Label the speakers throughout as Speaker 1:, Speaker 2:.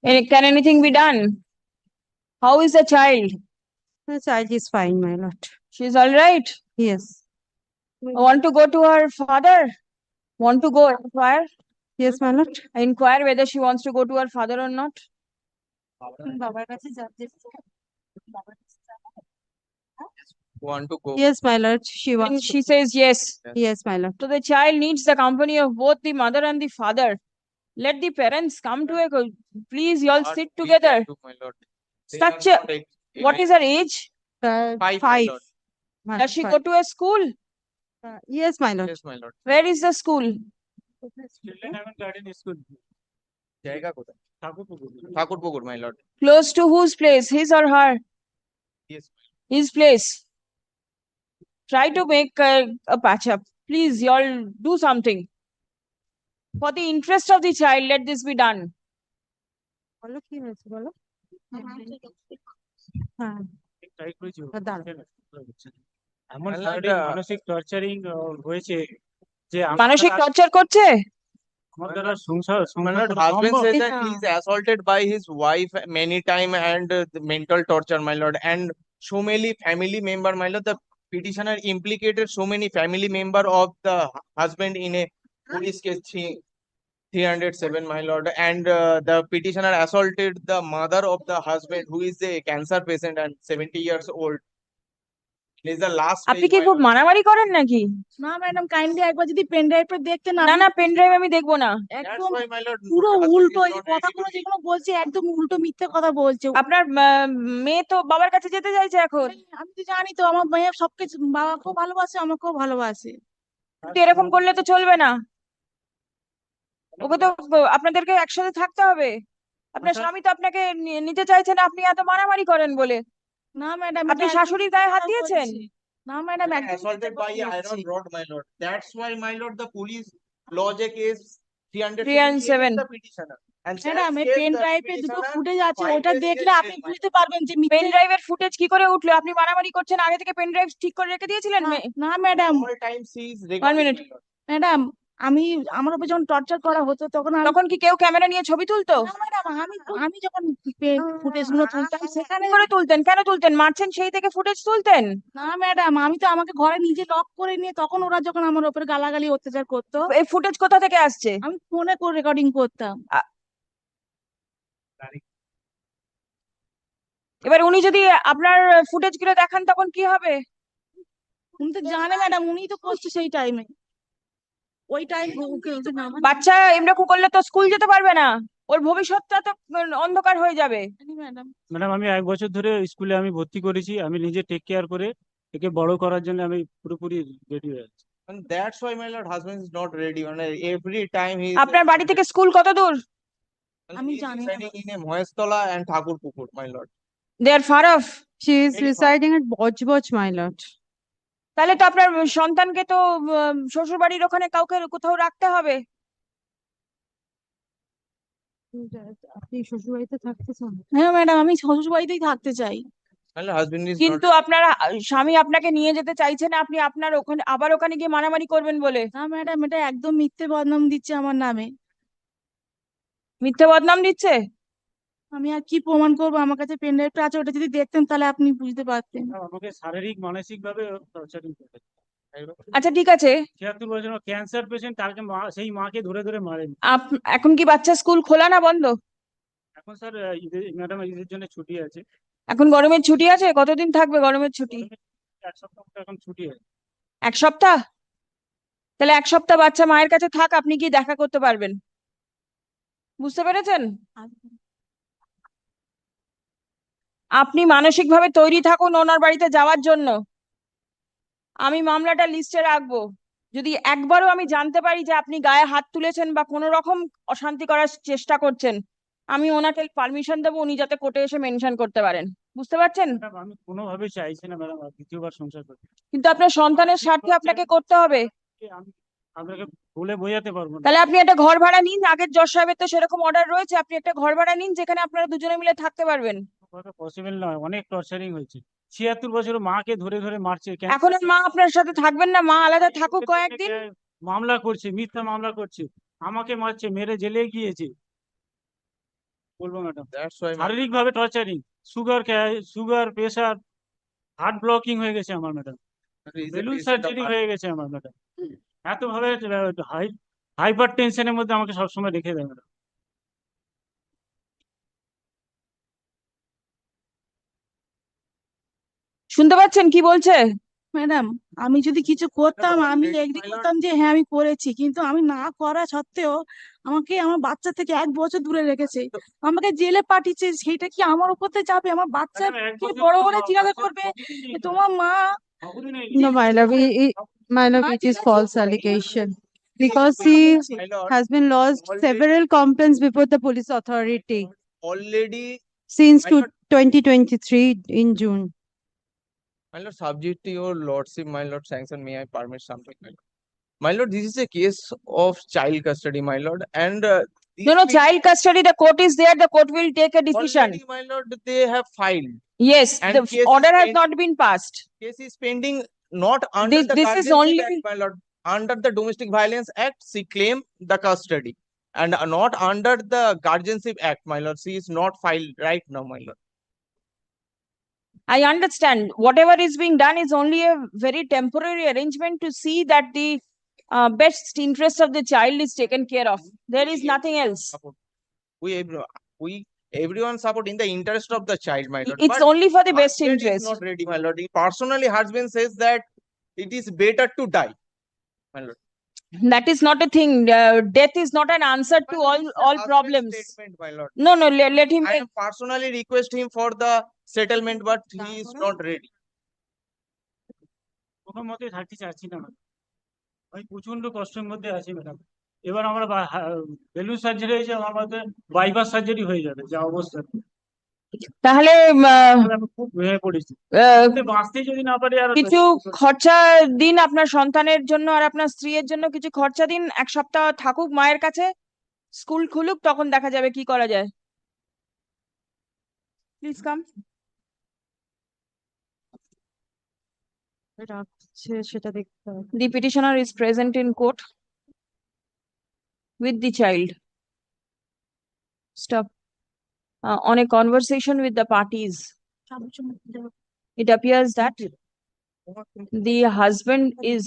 Speaker 1: Can anything be done? How is the child?
Speaker 2: The child is fine, my lord.
Speaker 1: She's all right.
Speaker 2: Yes.
Speaker 1: Want to go to her father? Want to go inquire?
Speaker 2: Yes, my lord.
Speaker 1: Inquire whether she wants to go to her father or not.
Speaker 3: Want to go.
Speaker 2: Yes, my lord. She
Speaker 1: And
Speaker 2: wants.
Speaker 1: she says yes.
Speaker 2: Yes, my lord.
Speaker 1: So the child needs the company of both the mother and the father. Let the parents come to a please, you all
Speaker 3: What
Speaker 1: sit
Speaker 3: we
Speaker 1: together.
Speaker 3: can do, my lord. They
Speaker 1: Such
Speaker 3: are
Speaker 1: a
Speaker 3: not a-
Speaker 1: what is her age?
Speaker 3: Five, my
Speaker 2: Five.
Speaker 3: lord.
Speaker 2: My
Speaker 1: Does she
Speaker 2: lord,
Speaker 1: go to a school?
Speaker 2: yes, my lord.
Speaker 3: Yes, my lord.
Speaker 1: Where is the school?
Speaker 4: Children haven't garden school.
Speaker 3: জায়গা কোথায়?
Speaker 4: Thakurpukur.
Speaker 3: Thakurpukur, my lord.
Speaker 1: Close to whose place? His or her?
Speaker 3: Yes.
Speaker 1: His place. Try to make a patch up. Please, you all do something. For the interest of the child, let this be done.
Speaker 2: বলো কি হয়েছে বলো হ্যাঁ
Speaker 4: try করেছি
Speaker 2: দাঁড়াও।
Speaker 4: এমন
Speaker 3: আল্লাহ
Speaker 4: শারীরিক
Speaker 3: এটা-
Speaker 4: মানসিক টর্চারিং হয়েছে যে
Speaker 1: মানসিক টর্চার করছে?
Speaker 4: আমার দ্বারা সংসার
Speaker 3: My
Speaker 4: সংসার
Speaker 3: lord,
Speaker 4: করা
Speaker 3: husband
Speaker 4: সম্ভব?
Speaker 3: says that he is assaulted by his wife many time and the mental torture, my lord, and so many family member, my lord. The petitioner implicated so many family member of the husband in a police case 307, my lord, and the petitioner assaulted the mother of the husband who is a cancer patient and 70 years old. This is the last
Speaker 1: আপনি
Speaker 3: stage,
Speaker 1: কি
Speaker 3: my
Speaker 1: খুব
Speaker 3: lord.
Speaker 1: মারামারি করেন নাকি?
Speaker 5: না madam kindly একবার যদি pen ড্রাইভটা দেখতেন
Speaker 1: না না, পেন ড্রাইভ আমি দেখবো না।
Speaker 3: That's
Speaker 5: একদম
Speaker 3: why, my lord,
Speaker 5: পুরো
Speaker 3: your husband
Speaker 5: উল্টো
Speaker 3: is
Speaker 5: এই
Speaker 3: not ready
Speaker 5: কথাগুলো
Speaker 3: to
Speaker 5: যেগুলো বলছে একদম উল্টো মিথ্যে কথা বলছে
Speaker 1: আপনার মেয়ে তো বাবার কাছে যেতে চাইছে এখন।
Speaker 5: আমি তো জানি তো আমার মেয়ে সবকিছু বাবাকেও ভালোবাসে আমাকেও ভালোবাসে
Speaker 1: কিন্তু এরকম করলে তো চলবে না। ওকে তো আপনাদেরকে একসাথে থাকতে হবে। আপনার
Speaker 4: আচ্ছা।
Speaker 1: স্বামী তো আপনাকে নিতে চাইছে না, আপনি এত মারামারি করেন বলে।
Speaker 5: না ম্যাডাম
Speaker 1: আপনি শাশুড়ির গায়ে হাত দিয়েছেন?
Speaker 5: না ম্যাডাম
Speaker 3: be
Speaker 5: একদম
Speaker 3: assaulted by an iron rod, my lord. That's why, my lord, the police lodge a case 307
Speaker 1: 307
Speaker 3: against the petitioner. And
Speaker 5: madam এই
Speaker 3: that
Speaker 5: পেন
Speaker 3: case, the
Speaker 5: ড্রাইভে দুটো
Speaker 3: petitioner
Speaker 5: ফুটেজ আছে
Speaker 3: filed
Speaker 5: ওটা
Speaker 3: a
Speaker 5: দেখলে
Speaker 3: case
Speaker 5: আপনি
Speaker 3: in, my
Speaker 5: বুঝতে
Speaker 3: lord.
Speaker 5: পারবেন যে
Speaker 1: পেন
Speaker 5: মিথ্যে
Speaker 1: ড্রাইভের ফুটেজ কি করে উঠলো? আপনি মারামারি করছেন, আগে থেকে পেন ড্রাইভ ঠিক করে রেখে দিয়েছিলেন?
Speaker 5: না madam
Speaker 3: All time she is recording,
Speaker 1: minute.
Speaker 3: my lord.
Speaker 5: Madam আমার উপর যখন টর্চার করা হতো তখন আমি
Speaker 1: তখন কি কেউ ক্যামেরা নিয়ে ছবি তুলতো?
Speaker 5: না ম্যাডাম আমি যখন ফুটেজ গুলো তুলতাম সেখানে
Speaker 1: কি করে তুলতেন? কেন তুলতেন? মারছেন সেই থেকে ফুটেজ তুলতেন?
Speaker 5: না ম্যাডাম আমি তো আমাকে ঘরে নিজে লক করে নিয়ে তখন ওরা যখন আমার উপরে গালাগালি অত্যাচার করতো
Speaker 1: এই ফুটেজ কোথা থেকে আসছে?
Speaker 5: আমি ফোনে করে রেকর্ডিং করতাম
Speaker 1: এবার উনি যদি আপনার ফুটেজ গুলো দেখান তখন কি হবে?
Speaker 5: উনি তো জানে ম্যাডাম উনি তো করছে সেই টাইমে ওই টাইম
Speaker 1: বাচ্চা এরকম করলে তো স্কুল যেতে পারবে না, ওর ভবিষ্যৎটা তো অন্ধকার হয়ে যাবে।
Speaker 5: ম্যাডাম
Speaker 4: ম্যাডাম আমি 1 বছর ধরে স্কুলে আমি ভর্তি করেছি, আমি নিজে টেক কেয়ার করে একে বড় করার জন্য আমি পুরোপুরি রেডি হয়ে আছি।
Speaker 3: And that's why, my lord, husband is not ready. And every time he is
Speaker 1: আপনার বাড়ি থেকে স্কুল কত দূর?
Speaker 5: আমি
Speaker 3: he is
Speaker 5: জানি না।
Speaker 3: residing in a Mohestola and Thakurpukur, my lord.
Speaker 1: They are far off.
Speaker 2: She is
Speaker 3: Very far.
Speaker 2: residing at Bojboj, my lord.
Speaker 1: তাহলে তো আপনার সন্তানকে তো শ্বশুর বাড়ির ওখানে কাউকে কোথাও রাখতে হবে।
Speaker 2: আপনি শ্বশুরবাড়িতে থাকতে চান?
Speaker 5: হ্যাঁ ম্যাডাম আমি শ্বশুর বাড়িতেই থাকতে চাই
Speaker 3: My lord, husband is
Speaker 1: কিন্তু
Speaker 3: not.
Speaker 1: আপনার স্বামী আপনাকে নিয়ে যেতে চাইছে না, আপনি আপনার ওখানে আবার ওখানে গিয়ে মারামারি করবেন বলে।
Speaker 5: না ম্যাডাম এটা একদম মিথ্যে বদনাম দিচ্ছে আমার নামে
Speaker 1: মিথ্যে বদনাম দিচ্ছে?
Speaker 5: আমি আর কি প্রমাণ করবো আমার কাছে পেন ড্রাইভটা আছে ওটা যদি দেখতেন তাহলে আপনি বুঝতে পারতেন
Speaker 4: আমাকে শারীরিক মানসিক ভাবে টর্চারিং করে।
Speaker 1: আচ্ছা ঠিক আছে,
Speaker 4: 76 বছর ক্যান্সার পেশেন্ট, তাকে সেই মাকে ধরে ধরে মারেন।
Speaker 1: এখন কি বাচ্চা স্কুল খোলা না বন্ধ?
Speaker 4: এখন স্যার ম্যাডাম ঈদের জন্য ছুটি আছে।
Speaker 1: এখন গরমের ছুটি আছে? কতদিন থাকবে গরমের ছুটি?
Speaker 4: 1 সপ্তাহ মতো এখন ছুটি আছে।
Speaker 1: 1 সপ্তাহ? তাহলে 1 সপ্তাহ বাচ্চা মায়ের কাছে থাক, আপনি কি দেখা করতে পারবেন? বুঝতে পেরেছেন? আপনি মানসিক ভাবে তৈরি থাকুন ওনার বাড়িতে যাওয়ার জন্য। আমি মামলাটা লিস্টে রাখবো। যদি একবারও আমি জানতে পারি যে আপনি গায়ে হাত তুলেছেন বা কোনো রকম অশান্তি করার চেষ্টা করছেন, আমি ওনাকে পারমিশন দেবো, উনি যাতে কোর্টে এসে মেনশন করতে পারেন। বুঝতে পারছেন?
Speaker 4: ম্যাডাম আমি কোনোভাবেই চাইছি না ম্যাডাম আর দ্বিতীয়বার সংসার করতে।
Speaker 1: কিন্তু আপনার সন্তানের স্বার্থে আপনাকে করতে হবে।
Speaker 4: আমি আপনাকে বলে বোঝাতে পারবো না।
Speaker 1: তাহলে আপনি একটা ঘর ভাড়া নিন, আগের জজ সাহেবের তো সেরকম অর্ডার রয়েছে, আপনি একটা ঘর ভাড়া নিন যেখানে আপনারা দুজনে মিলে থাকতে পারবেন।
Speaker 4: পসিবল নয়, অনেক টর্চারিং হয়েছে। 76 বছর মাকে ধরে ধরে মারছে।
Speaker 1: এখন আর মা আপনার সাথে থাকবেন না, মা আলাদা থাকুক কয়েকদিন।
Speaker 4: মামলা করছে, মিথ্যা মামলা করছে, আমাকে মারছে, মেরে জেলে গিয়েছে। বলবো ম্যাডাম?
Speaker 3: That's why,
Speaker 4: শারীরিক ভাবে torturing, sugar pressure, heart blocking হয়ে গেছে আমার madam,
Speaker 3: he is a
Speaker 4: balloon
Speaker 3: patient of
Speaker 4: surgery হয়ে গেছে আমার ম্যাডাম। এত ভাবে হাইপার টেনশনের মধ্যে আমাকে সবসময় রেখে দেয় ম্যাডাম।
Speaker 1: শুনতে পাচ্ছেন কি বলছে?
Speaker 5: ম্যাডাম, আমি যদি কিছু করতাম আমি
Speaker 3: already,
Speaker 5: এগ্রি
Speaker 3: my lord.
Speaker 5: করতাম যে হ্যাঁ আমি করেছি, কিন্তু আমি না করা সত্ত্বেও আমাকে আমার বাচ্চা থেকে 1 বছর দূরে রেখেছে, আমাকে জেলে পাঠিয়েছে। সেটা কি আমার উপরতে যাবে? আমার বাচ্চা
Speaker 4: ম্যাডাম, এক
Speaker 5: কে
Speaker 4: বছর
Speaker 5: বড়
Speaker 4: তো
Speaker 5: করে জিজ্ঞাসা
Speaker 4: বাচ্চার
Speaker 5: করবে
Speaker 4: খবরই নেই
Speaker 5: যে
Speaker 4: তো।
Speaker 5: তোমার মা
Speaker 4: খবরই নেই।
Speaker 2: No, my love, my love, it is false allegation because he
Speaker 3: My lord,
Speaker 2: has been lost
Speaker 3: already-
Speaker 2: several complaints before the police authority
Speaker 3: already,
Speaker 2: since
Speaker 3: my lord,
Speaker 2: 2023 in June.
Speaker 3: my lord, subject to your lordship, my lord, sanction, may I permit something, my lord? My lord, this is a case of child custody, my lord, and
Speaker 1: No, no,
Speaker 3: these
Speaker 1: child custody, the court is there, the court will take a decision.
Speaker 3: already, my lord, they have filed.
Speaker 1: Yes,
Speaker 3: And
Speaker 1: the
Speaker 3: case is
Speaker 1: order has
Speaker 3: pending.
Speaker 1: not been passed.
Speaker 3: Case is pending not under
Speaker 1: This-
Speaker 3: the
Speaker 1: this is
Speaker 3: Guardianship
Speaker 1: only-
Speaker 3: Act, my lord. Under the Domestic Violence Act, she claimed the custody. And not under the Guardianship Act, my lord. She is not filed right now, my lord.
Speaker 1: I understand. Whatever is being done is only a very temporary arrangement to see that the best interest of the child is taken care of. There is nothing else.
Speaker 3: Support. We everyone support in the interest of the child, my lord.
Speaker 1: It's
Speaker 3: But
Speaker 1: only for the best
Speaker 3: husband is
Speaker 1: interest.
Speaker 3: not ready, my lord. Personally, husband says that it is better to die, my lord.
Speaker 1: That is not a thing. Death is not an answer to
Speaker 3: My lord, it's the
Speaker 1: all
Speaker 3: husband's
Speaker 1: problems.
Speaker 3: Statement, my lord.
Speaker 1: No, no, let him
Speaker 3: I
Speaker 1: make.
Speaker 3: am personally request him for the settlement, but he is not ready.
Speaker 4: ওখান মতে থাকতে চাচ্ছি না madam, আমি প্রচন্ড কষ্টের মধ্যে আছি ম্যাডাম। এবার আমার বেলুন সার্জারি হয়েছে, আমার মতে বাইপাস সার্জারি হয়ে যাবে যা অবস্থা।
Speaker 1: তাহলে
Speaker 4: আমি খুব ভেঙে পড়েছি, বাঁচতে যদি না পারি আর
Speaker 1: কিছু খরচা দিন আপনার সন্তানের জন্য আর আপনার স্ত্রীর জন্য, কিছু খরচা দিন। 1 সপ্তাহ থাকুক মায়ের কাছে, স্কুল খুলুক, তখন দেখা যাবে কি করা যায়। Please come.
Speaker 2: রাখছে সেটা দেখতে হবে।
Speaker 1: The petitioner is present in court with the child. Stop. On a conversation with the parties, it appears that the husband is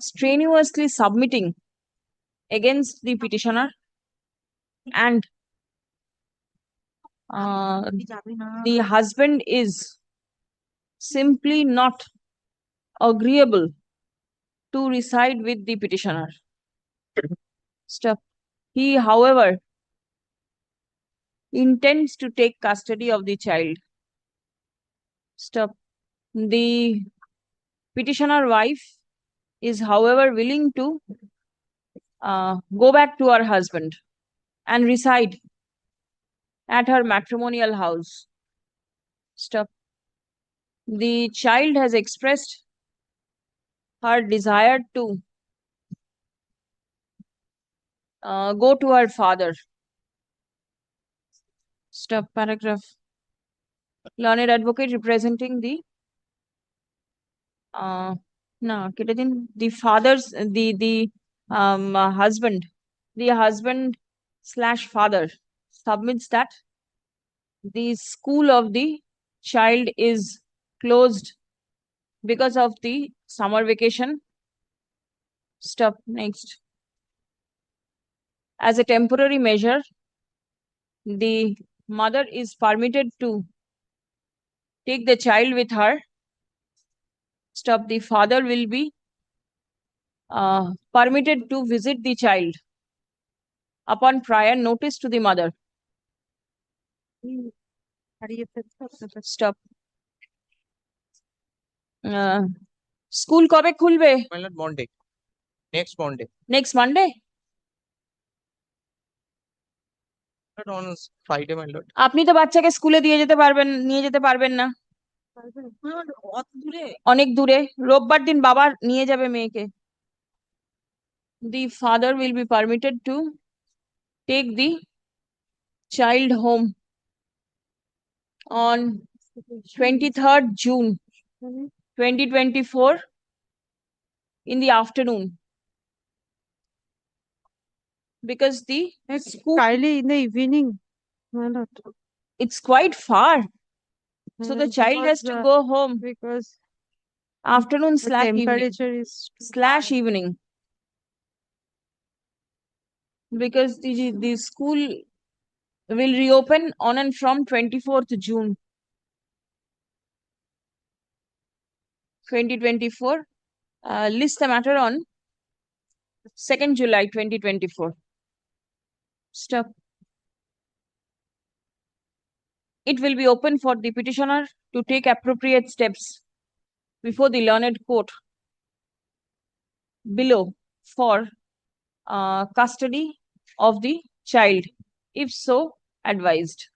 Speaker 1: strenuously submitting against the petitioner, and the husband is simply not agreeable to reside with the petitioner. Stop. He, however, intends to take custody of the child. Stop. The petitioner wife is, however, willing to go back to her husband and reside at her matrimonial house. Stop. The child has expressed her desire to go to her father. Stop. Paragraph. Learned advocate representing the no, কেটে দিন। The father's the husband / father submits that the school of the child is closed because of the summer vacation. Stop. Next. As a temporary measure, the mother is permitted to take the child with her. Stop. The father will be permitted to visit the child upon prior notice to the mother.
Speaker 2: হারিয়ে ফেলতে আপনাদের।
Speaker 1: Stop. School কবে খুলবে?
Speaker 3: My lord, Monday. Next Monday.
Speaker 1: Next Monday?
Speaker 3: Not on Friday, my lord.
Speaker 1: আপনি তো বাচ্চাকে স্কুলে নিয়ে যেতে পারবেন না,
Speaker 5: অত দূরে।
Speaker 1: অনেক দূরে। রোববার দিন বাবা নিয়ে যাবে মেয়েকে। The father will be permitted to take the child home on 23rd June 2024 in the afternoon. Because the school,
Speaker 2: Kylie in the evening. My lord.
Speaker 1: it's quite far. So the child has
Speaker 2: Because,
Speaker 1: to go home
Speaker 2: because
Speaker 1: afternoon
Speaker 2: the
Speaker 1: slash evening
Speaker 2: temperature is
Speaker 1: slash evening. Because the school will reopen on and from 24th June 2024. List the matter on 2nd July 2024. Stop. It will be open for the petitioner to take appropriate steps before the learned court below for custody of the child, if so advised.